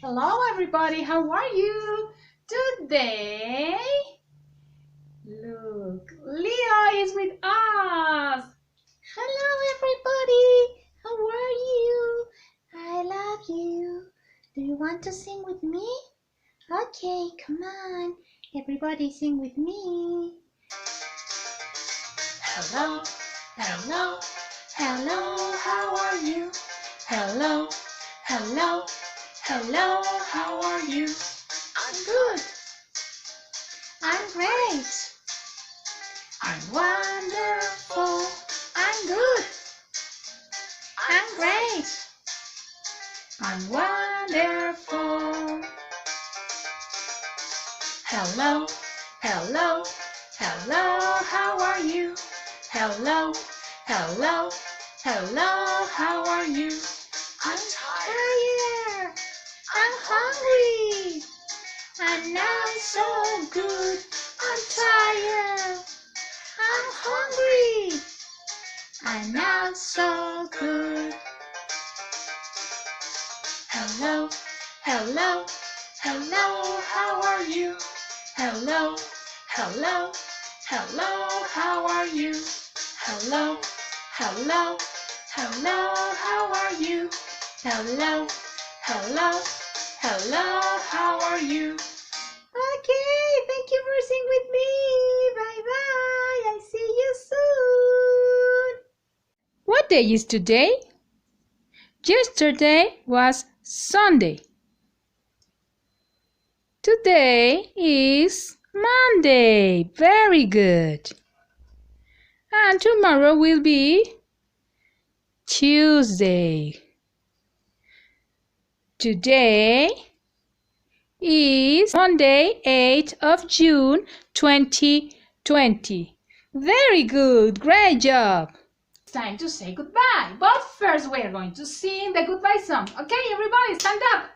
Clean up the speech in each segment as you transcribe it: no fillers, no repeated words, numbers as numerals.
Hello everybody, how are you? Today, look, Leo is with us. Hello everybody, how are you? I love you. Do you want to sing with me? Okay, come on, everybody sing with me. Hello, hello, hello, how are you? Hello, hello, hello, how are you? I'm good. I'm great. I'm wonderful. I'm good. I'm great. I'm wonderful. Hello, hello, hello, how are you? Hello, hello, hello, how are you? I'm tired. I'm hungry. I'm not so good. I'm tired. I'm hungry. I'm not so good. Hello, hello, hello, how are you? Hello, hello, hello, how are you? Hello, hello, hello, how are you? Hello, hello, hello, how are you? Okay, thank you for singing with me. Bye-bye. I see you soon. What day is today? Yesterday was Sunday. Today is Monday. Very good. And tomorrow will be Tuesday. Today is Monday, 8th of June, 2020. Very good. Great job. It's time to say goodbye. But first we're going to sing the goodbye song. Okay, everybody, stand up.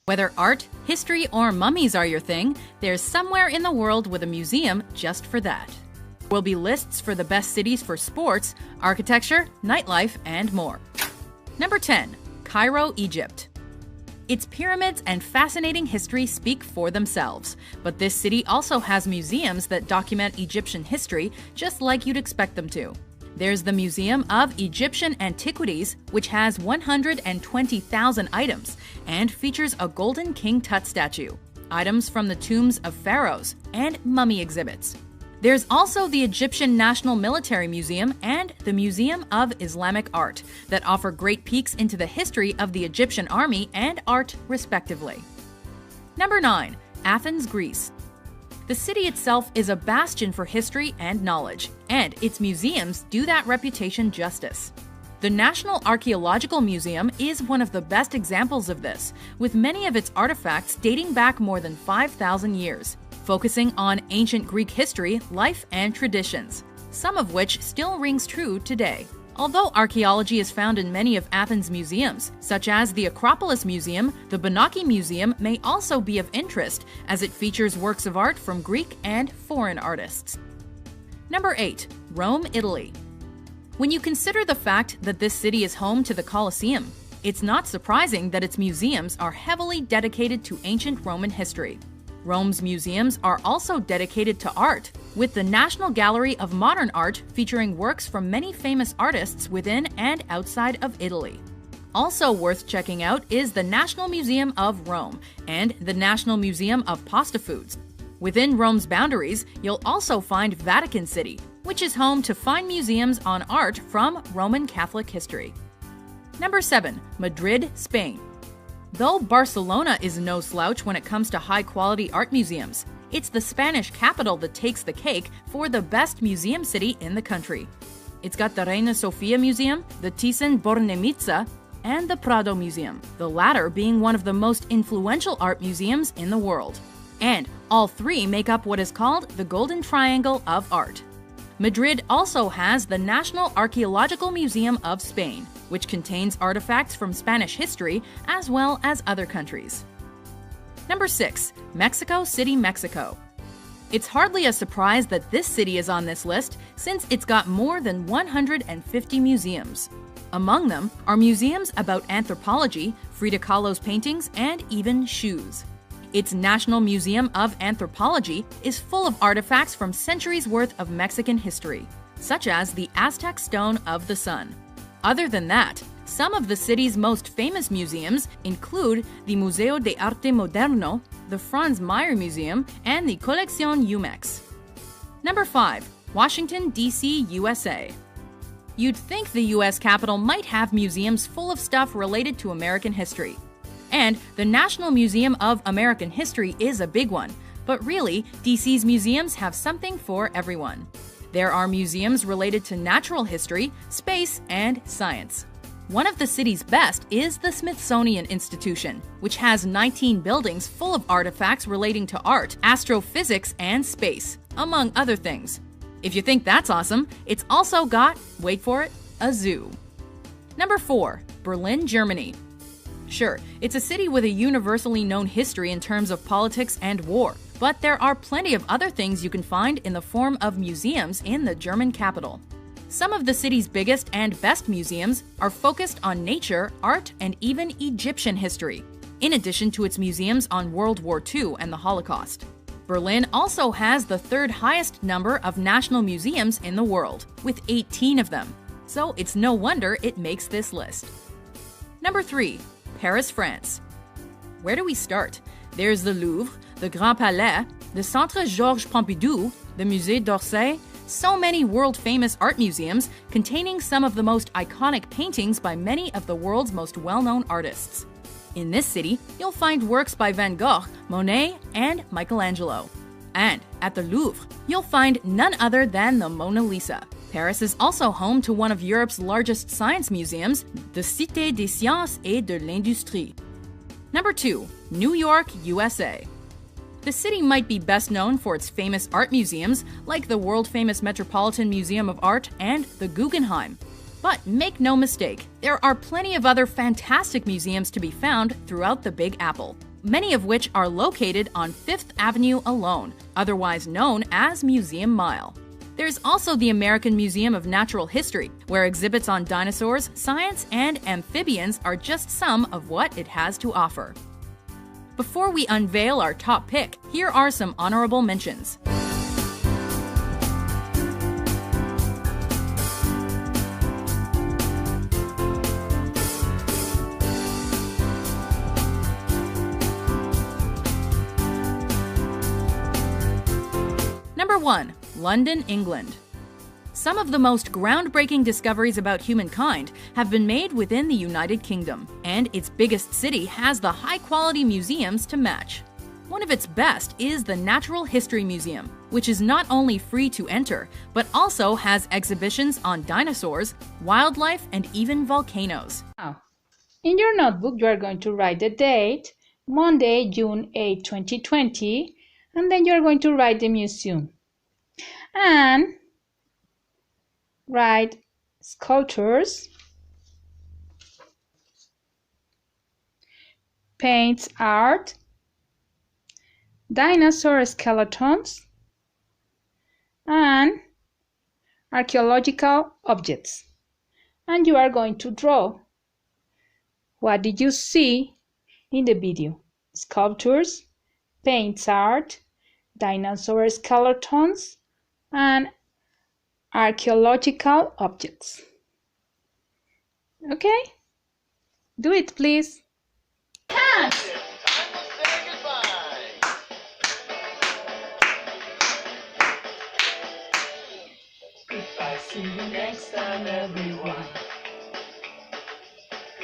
Whether art, history, or mummies are your thing, there's somewhere in the world with a museum just for that. There will be lists for the best cities for sports, architecture, nightlife, and more. Number 10. Cairo, Egypt. Its pyramids and fascinating history speak for themselves, but this city also has museums that document Egyptian history just like you'd expect them to. There's the Museum of Egyptian Antiquities, which has 120,000 items and features a golden King Tut statue, items from the tombs of pharaohs, and mummy exhibits. There's also the Egyptian National Military Museum and the Museum of Islamic Art that offer great peeks into the history of the Egyptian army and art, respectively. Number 9. Athens, Greece. The city itself is a bastion for history and knowledge, and its museums do that reputation justice. The National Archaeological Museum is one of the best examples of this, with many of its artifacts dating back more than 5,000 years, focusing on ancient Greek history, life, and traditions, some of which still rings true today. Although archaeology is found in many of Athens' museums, such as the Acropolis Museum, the Benaki Museum may also be of interest as it features works of art from Greek and foreign artists. Number 8. Rome, Italy. When you consider the fact that this city is home to the Colosseum, it's not surprising that its museums are heavily dedicated to ancient Roman history. Rome's museums are also dedicated to art, with the National Gallery of Modern Art featuring works from many famous artists within and outside of Italy. Also worth checking out is the National Museum of Rome and the National Museum of Pasta Foods. Within Rome's boundaries, you'll also find Vatican City, which is home to fine museums on art from Roman Catholic history. Number 7. Madrid, Spain. Though Barcelona is no slouch when it comes to high-quality art museums, it's the Spanish capital that takes the cake for the best museum city in the country. It's got the Reina Sofia Museum, the Thyssen-Bornemisza, and the Prado Museum, the latter being one of the most influential art museums in the world. And all three make up what is called the Golden Triangle of Art. Madrid also has the National Archaeological Museum of Spain, which contains artifacts from Spanish history as well as other countries. Number 6. Mexico City, Mexico. It's hardly a surprise that this city is on this list since it's got more than 150 museums. Among them are museums about anthropology, Frida Kahlo's paintings, and even shoes. Its National Museum of Anthropology is full of artifacts from centuries worth of Mexican history, such as the Aztec Stone of the Sun. Other than that, some of the city's most famous museums include the Museo de Arte Moderno, the Franz Mayer Museum, and the Colección Jumex. Number 5. Washington, D.C., USA. You'd think the U.S. Capitol might have museums full of stuff related to American history. And the National Museum of American History is a big one, but really, D.C.'s museums have something for everyone. There are museums related to natural history, space, and science. One of the city's best is the Smithsonian Institution, which has 19 buildings full of artifacts relating to art, astrophysics, and space, among other things. If you think that's awesome, it's also got, wait for it, a zoo. Number 4. Berlin, Germany. Sure, it's a city with a universally known history in terms of politics and war, but there are plenty of other things you can find in the form of museums in the German capital. Some of the city's biggest and best museums are focused on nature, art, and even Egyptian history, in addition to its museums on World War II and the Holocaust. Berlin also has the third highest number of national museums in the world, with 18 of them, so it's no wonder it makes this list. Number 3. Paris, France. Where do we start? There's the Louvre, the Grand Palais, the Centre Georges Pompidou, the Musée d'Orsay, so many world-famous art museums containing some of the most iconic paintings by many of the world's most well-known artists. In this city, you'll find works by Van Gogh, Monet, and Michelangelo. And at the Louvre, you'll find none other than the Mona Lisa. Paris is also home to one of Europe's largest science museums, the Cité des Sciences et de l'Industrie. Number 2. New York, USA. The city might be best known for its famous art museums, like the world-famous Metropolitan Museum of Art and the Guggenheim. But make no mistake, there are plenty of other fantastic museums to be found throughout the Big Apple, many of which are located on Fifth Avenue alone, otherwise known as Museum Mile. There's also the American Museum of Natural History, where exhibits on dinosaurs, science, and amphibians are just some of what it has to offer. Before we unveil our top pick, here are some honorable mentions. Number 1. London, England. Some of the most groundbreaking discoveries about humankind have been made within the United Kingdom, and its biggest city has the high-quality museums to match. One of its best is the Natural History Museum, which is not only free to enter, but also has exhibitions on dinosaurs, wildlife, and even volcanoes. Now, in your notebook, you are going to write the date, Monday, June 8, 2020, and then you're going to write the museum. And write sculptures, paints art, dinosaur skeletons, and archaeological objects. And you are going to draw. What did you see in the video? Sculptures, paints art, dinosaur skeletons, and archaeological objects. Okay? Do it, please. Goodbye, see you next time, everyone.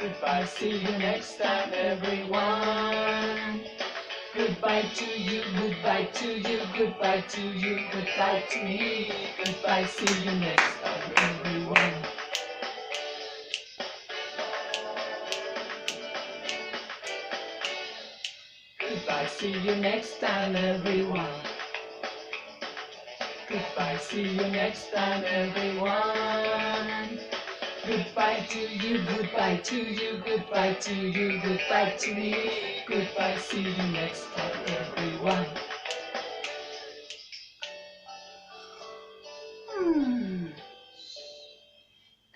Goodbye, see you next time, everyone. Goodbye to you, goodbye to you, goodbye to you, goodbye to me. Goodbye, see you next time, everyone. Goodbye, see you next time, everyone. Goodbye, see you next time, everyone. Goodbye to you, goodbye to you, goodbye to you, goodbye to me. Goodbye, see you next time, everyone.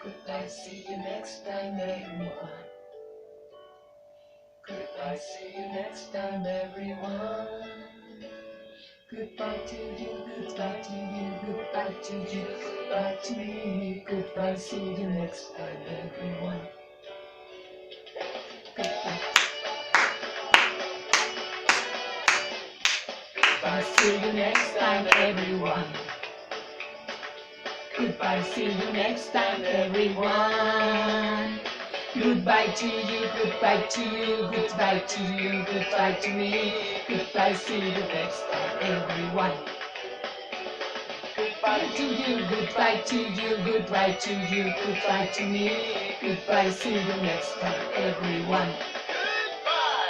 Goodbye, see you next time. Goodbye, see you next time, everyone. Goodbye to you, goodbye to you, goodbye to you, goodbye to me. Goodbye, see you next time, everyone. Goodbye. Goodbye, see you next time, everyone. Goodbye, see you next time, everyone. Goodbye to you, goodbye to you, goodbye to you, goodbye to me. Goodbye, see you next time, everyone. Goodbye to you, goodbye to you, goodbye to you, goodbye to me. Goodbye, see you next time, everyone.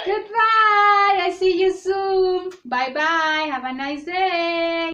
Goodbye. I see you soon. Bye bye. Have a nice day.